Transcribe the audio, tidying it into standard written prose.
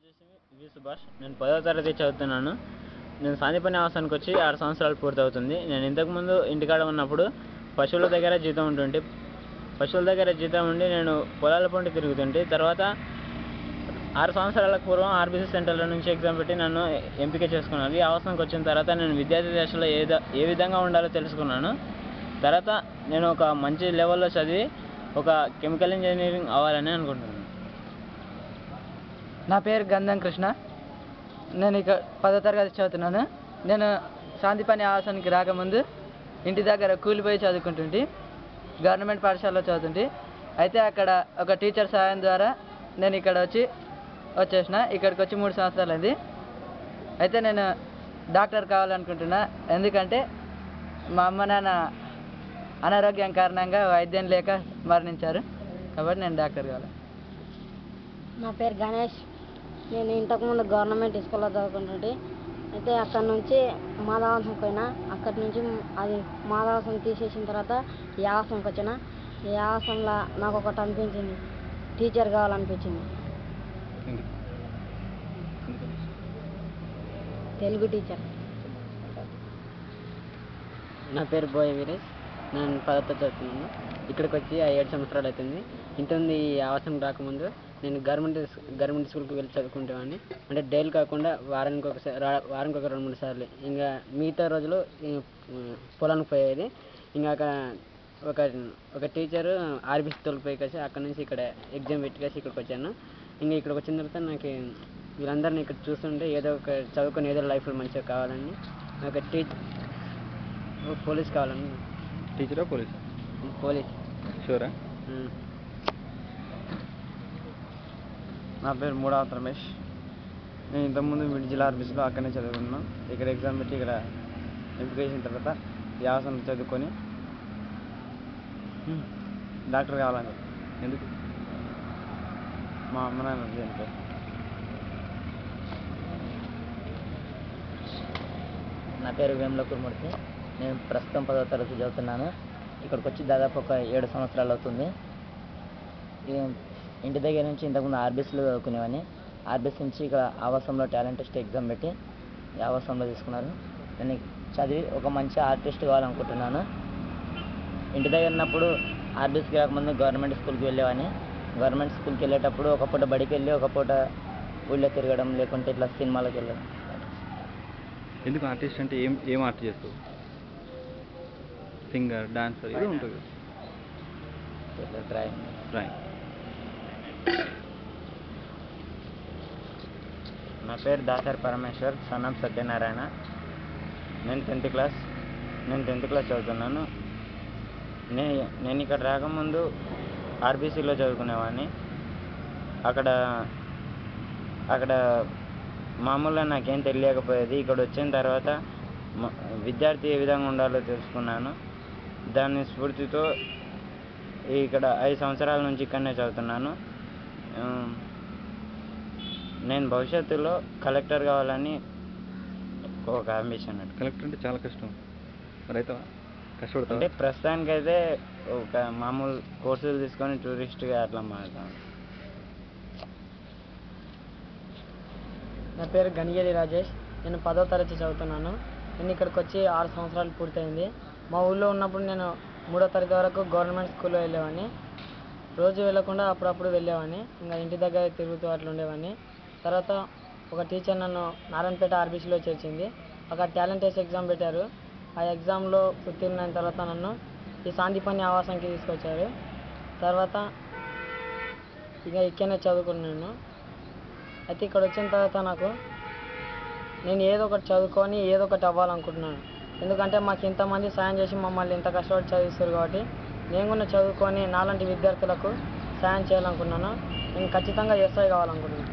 వచ్చేసి సుభాష్. నేను 10వ తరగతి చదువుతున్నాను. నేను సాందీపని ఆవాసానికి వచ్చి 6 సంవత్సరాలు పూర్తవుతుంది. నేను ఇంతకుముందు ఇంటికాడ ఉన్నప్పుడు పశువుల దగ్గర జీతం ఉంటుంటే ఉండి నేను పొలాల పొంటి తిరుగుతుంటే తర్వాత 6 సంవత్సరాల పూర్వం ఆర్బీసీ సెంటర్ల నుంచి ఎగ్జామ్ పెట్టి నన్ను ఎంపిక చేసుకున్నాను. ఈ ఆవాసానికి వచ్చిన తర్వాత నేను విద్యార్థి దశలో ఏ విధంగా ఉండాలో తెలుసుకున్నాను. తర్వాత నేను ఒక మంచి లెవెల్లో చదివి ఒక కెమికల్ ఇంజనీరింగ్ అవ్వాలని అనుకుంటున్నాను. నా పేరు గంధం కృష్ణ. నేను ఇక 10వ తరగతి చదువుతున్నాను. నేను సాందీపని ఆవాసానికి రాకముందు ఇంటి దగ్గర కూలిపోయి చదువుకుంటుంటే గవర్నమెంట్ పాఠశాలలో చదువుతుంటే అయితే అక్కడ ఒక టీచర్ సహాయం ద్వారా నేను ఇక్కడ వచ్చేసిన. ఇక్కడికి వచ్చి 3 సంవత్సరాలు అయింది. అయితే నేను డాక్టర్ కావాలనుకుంటున్నా. ఎందుకంటే మా అమ్మ నాన్న అనారోగ్యం కారణంగా వైద్యం లేక మరణించారు. కాబట్టి నేను డాక్టర్ కావాలి. నా పేరు గణేష్. నేను ఇంతకుముందు గవర్నమెంట్ స్కూల్లో చదువుకుంటుంటే అయితే అక్కడ నుంచి మాధవాసం పోయినా. అక్కడి నుంచి అది మాధవాసం తీసేసిన తర్వాత ఈ ఆవాసంకి వచ్చిన. ఈ ఆవాసంలో నాకు ఒకటి అనిపించింది, టీచర్ కావాలనిపించింది. తెలుగు టీచర్. నా పేరు బోయ వీరేష్. నేను 10వ తరగతి చదువుతున్నాను. ఇక్కడికి వచ్చి 7 సంవత్సరాలు అవుతుంది. ఇంతకుముందు ఈ ఆవాసం రాకముందు నేను గవర్నమెంట్ స్కూల్కి వెళ్ళి చదువుకుంటామని. అంటే డైలీ కాకుండా వారానికి ఒక 2-3 సార్లు. ఇంకా మిగతా రోజులు పొలానికి పోయేది. ఇంకా అక్కడ ఒక టీచరు ఆర్బీసీ తోలిపోయి కాసి అక్కడ నుంచి ఇక్కడ ఎగ్జామ్ పెట్టి కాసి ఇక్కడికి వచ్చాను. ఇంకా ఇక్కడికి వచ్చిన తర్వాత నాకు వీళ్ళందరినీ ఇక్కడ చూస్తుంటే ఏదో ఒక చదువుకొని ఏదో లైఫ్లో మంచిగా కావాలని ఒక పోలీస్ కావాలని. టీచరా పోలీస్ షూరా? నా పేరు మూడావత్ రమేష్. నేను ఇంతకుముందు మిడ్ జిల్లా ఆర్బీసీలో అక్కడనే చదువుకున్నాను. ఇక్కడ ఎగ్జామ్ పెట్టి ఇక్కడ ఎంపిక చేసిన తర్వాత ఈ ఆవాసం చదువుకొని డాక్టర్ కావాలని. ఎందుకు? మా అమ్మ నాన్న చనిపోయారు. నా పేరు వేముల కురుమూర్తి. నేను ప్రస్తుతం 10వ తరగతి చదువుతున్నాను. ఇక్కడికి వచ్చి దాదాపు ఒక 7 సంవత్సరాలు అవుతుంది. ఇంటి దగ్గర నుంచి ఇంతకుముందు ఆర్బీసీలో చదువుకునేవాడిని. ఆర్బీసీ నుంచి ఇక్కడ ఆవాసంలో టాలెంట్ టెస్ట్ ఎగ్జామ్ పెట్టి ఈ ఆవాసంలో తీసుకున్నారు. నేను చదివి ఒక మంచి ఆర్టిస్ట్ కావాలనుకుంటున్నాను. ఇంటి దగ్గర ఉన్నప్పుడు ఆర్బీసీకి రాకముందు గవర్నమెంట్ స్కూల్కి వెళ్ళేవాడిని. గవర్నమెంట్ స్కూల్కి వెళ్ళేటప్పుడు ఒక పూట బడికి వెళ్ళి ఒక పూట ఊళ్ళో తిరగడం, లేకుంటే ఇట్లా సినిమాలకు వెళ్ళడం. ఎందుకు ఆర్టిస్ట్ అంటే ఏం ఆర్ట్ చేస్తావు? సింగర్, డాన్సర్ ఇది ఉంటుంది. డ్రాయింగ్. నా పేరు దాసరి పరమేశ్వర్, సన్ ఆఫ్ సత్యనారాయణ. నేను 10th క్లాస్ చదువుతున్నాను. నేను ఇక్కడ రాకముందు ఆర్బీసీలో చదువుకునేవాడిని. అక్కడ మామూలుగా నాకేం తెలియకపోయేది. ఇక్కడ వచ్చిన తర్వాత విద్యార్థి ఏ విధంగా ఉండాలో తెలుసుకున్నాను. దాని స్ఫూర్తితో ఇక్కడ 5 సంవత్సరాల నుంచి ఇక్కడనే చదువుతున్నాను. నేను భవిష్యత్తులో కలెక్టర్ కావాలని ఒక అంబిషన్. కలెక్టర్ అంటే చాలా కష్టం. రైతవా? కష్టపడతావా? అంటే ప్రస్తుతానికైతే ఒక మామూలు కోర్సులు తీసుకొని టూరిస్ట్గా అట్లా మారుతాను. నా పేరు గనిగేలి రాజేష్. నేను 10వ తరగతి చదువుతున్నాను. నేను ఇక్కడికి వచ్చి 6 సంవత్సరాలు పూర్తయింది. మా ఊళ్ళో ఉన్నప్పుడు నేను 3వ తరగతి వరకు గవర్నమెంట్ స్కూల్లో వెళ్ళేవాడిని. రోజు వెళ్ళకుండా అప్పుడప్పుడు వెళ్ళేవాడిని. ఇంకా ఇంటి దగ్గర తిరుగుతూ అట్లా ఉండేవాడిని. తర్వాత ఒక టీచర్ నన్ను నారాయణపేట ఆర్బీసీలో చేర్చింది. అక్కడ టాలెంట్ టెస్ట్ ఎగ్జామ్ పెట్టారు. ఆ ఎగ్జామ్లో ఉత్తీర్ణ అయిన తర్వాత నన్ను ఈ సాందీపని ఆవాసానికి తీసుకొచ్చారు. తర్వాత ఇక ఇక్కడనే చదువుకున్నాను. అయితే ఇక్కడ వచ్చిన తర్వాత నేను ఏదో ఒకటి చదువుకొని ఏదో ఒకటి అవ్వాలనుకుంటున్నాను. ఎందుకంటే మాకు ఇంతమంది సాయం చేసి మమ్మల్ని ఇంత కష్టపడి చదివిస్తారు కాబట్టి నేను కూడా చదువుకొని నాలాంటి విద్యార్థులకు సాయం చేయాలనుకున్నాను. నేను ఖచ్చితంగా ఎస్ఐ కావాలనుకుంటున్నాను.